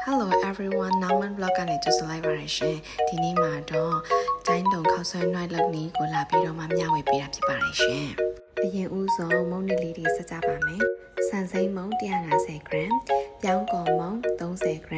Hello everyone နောက်မှ vlog ကနေကြိုဆိုလိုက်ပါရရှင်ဒီနေ့မှာတော့ကျိုင်းတုံခောက်ဆွဲနှွိုက်လုပ်နည်းကိုလာပြီးတော့မှမျှဝေပေးတာဖြစ်ပါတယ်ရှင်အရင်ဦးဆုံးမုံနစ်လေးတွေဆက်ကြပါမယ်ဆန်စိမ်းမုံ 150g ပြောင်းကော်မုံ 30g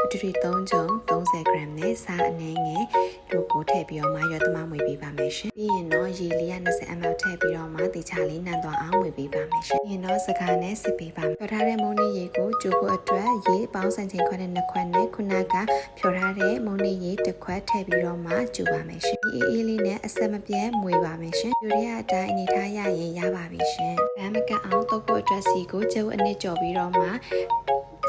အတူတူ3ကြုံ 30g နဲ့စားအနှဲငယ်တို့ကိုထည့်ပြီးတော့မှရွက်သမမွေပေးပါမယ်ရှင်ပြီးရင်တော့ရေလေး20 ml ထည့်ပြီးတော့မှတေချာလေးနံသွားအောင်မွေပေးပါမယ်ရှင်ပြီးရင်တော့စကားနဲ့စစ်ပေးပါမယ်ဖြောထားတဲ့မုံနစ်ရေကိုကျိုးဖို့အတွက်ရေပေါင်းစံချိန်ခွက်နဲ့2ခွက်နဲ့ခုနကဖြောထားတဲ့မုံနစ်ရေ1ခွက်ထည့်ပြီးတော့မှကျူပါမယ်ရှင်ဒီအေးလေးနဲ့အဆက်မပြတ်မွေပါမယ်ရှင်ယူရီးယားအတိုင်းအနေထားရရင်ရပါပြီရှင်ဗမ်းမကတ်အောင်တုပ်ဖို့အတွက်စီကိုကျုပ်အနစ်ကြော်ပြီးတော့မှ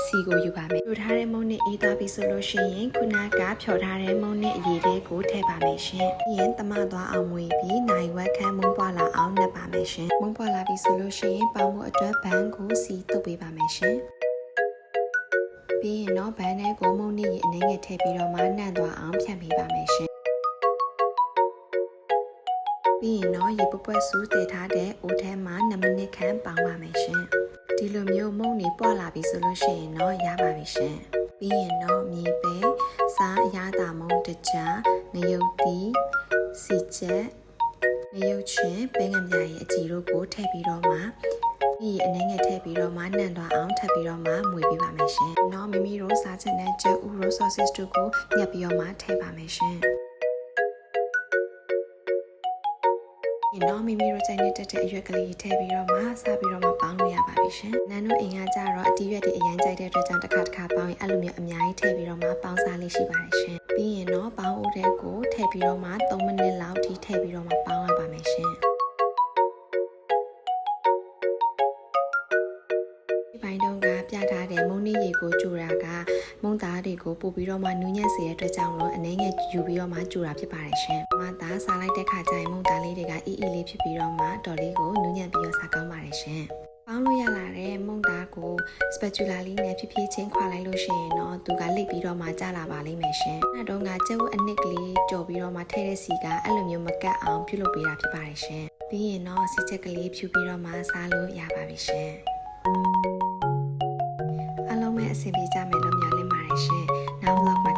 စီကိုယူပါမယ်ဖြောထားတဲ့မုံနစ်အေးသွားပြီဆိုလို့ရှိရင်ခုနကဖြောထားတဲ့မုံနစ်အရည်လေးကိုထည့်ပါမယ်ရှင်ပြီးရင်တမသွားအောင်မွေပြီးနိုင်ဝက်ခမ်းမုံပွားလာအောင်နှက်ပါမယ်ရှင်မုံပွားလာပြီဆိုလို့ရှိရင်ပေါင်းဖို့အတွက်ဘန်းကိုစီတုပ်ပေးပါမယ်ရှင်ပြီးရင်တော့ဗန်းထဲကိုမုံနစ်ရေအနှဲငယ်ထည့်ပြီးတော့မှနှံ့သွားအောင်ဖြန့်ပေးပါမယ်ရှင်ပြီးရင်တော့ရေပွက်ဆူတည်ထားတဲ့အိုးထဲမှာ2မိနစ်ခန့်ပေါင်းပါမယ်ရှင်ဒီလိုမျိုးမုံနေပွားလာပြီဆိုလို့ရှိရင်တော့ရပါပြီရှင်ပြီးရင်တော့မြေပဲစားအရသာမုံတကြားငရုတ်သီးစီချက်ငရုတ်ချင်းပဲငံပြားရဲ့အကြည်တို့ကိုထည့်ပြီးတော့မှဒီအနှဲငယ်ထည့်ပြီးတော့မှနှံ့သွားအောင်ထပ်ပြီးတော့မှမွေပေးပါမယ်ရှင်။နောက်မိမိတို့စားချက်နဲ့ကျုပ်ဥရိုဆော့စစ်တို့ကိုညှပ်ပြီးတော့မှထည့်ပါမယ်ရှင်။ဒီနောက်မိမိတို့ချိန်နဲ့တက်တဲ့အရွက်ကလေးထည့်ပြီးတော့မှစားပြီးတော့မှပေါင်းလို့ရပါပြီရှင်။နန်းတို့အိမ်ကကြတော့အတီးရွက်တွေအရင်ကြိုက်တဲ့အတွက်ကြောင့်တစ်ခါပေါင်းရင်အဲ့လိုမျိုးအများကြီးထည့်ပြီးတော့မှပေါင်းစားလေးရှိပါတယ်ရှင်။ပြီးရင်တော့ပေါင်းဦးတဲ့ကိုထည့်ပြီးတော့မှ3မိနစ်လောက်ထိထည့်ပြီးတော့မှပေါင်းရပါမယ်ရှင်။ပိုင်းတုန်းကပြထားတဲ့မုံနည်းရေကိုကျူတာကမုံသားတွေကိုပို့ပြီးတော့မှနူးညံ့စေတဲ့အတွက်ကြောင့်လို့အနေငယ်ယူပြီးတော့မှကျူတာဖြစ်ပါတယ်ရှင်။မသားစားလိုက်တဲ့ခါကျရင်မုံသားလေးတွေကအေးအေးလေးဖြစ်ပြီးတော့မှတော်လေးကိုနူးညံ့ပြီးတော့စားကောင်းပါတယ်ရှင်။ပေါင်းလို့ရလာတဲ့မုံသားကို spatula လေးနဲ့ဖြည်းဖြည်းချင်းခွာလိုက်လို့ရှိရင်တော့သူကလိပ်ပြီးတော့မှကျလာပါလိမ့်မယ်ရှင်။အဲ့တော့ကကျုပ်အနစ်ကလေးကြော်ပြီးတော့မှထည့်တဲ့စီကအဲ့လိုမျိုးမကတ်အောင်ပြုလုပ်ပေးတာဖြစ်ပါတယ်ရှင်။ပြီးရင်တော့စီချက်ကလေးဖြူပြီးတော့မှစားလို့ရပါပြီရှင်။အလုံးမဲ့အဆင်ပြေကြမယ်လို့မျှော်လင့်ပါတယ်ရှင်။နောက် vlog မှာ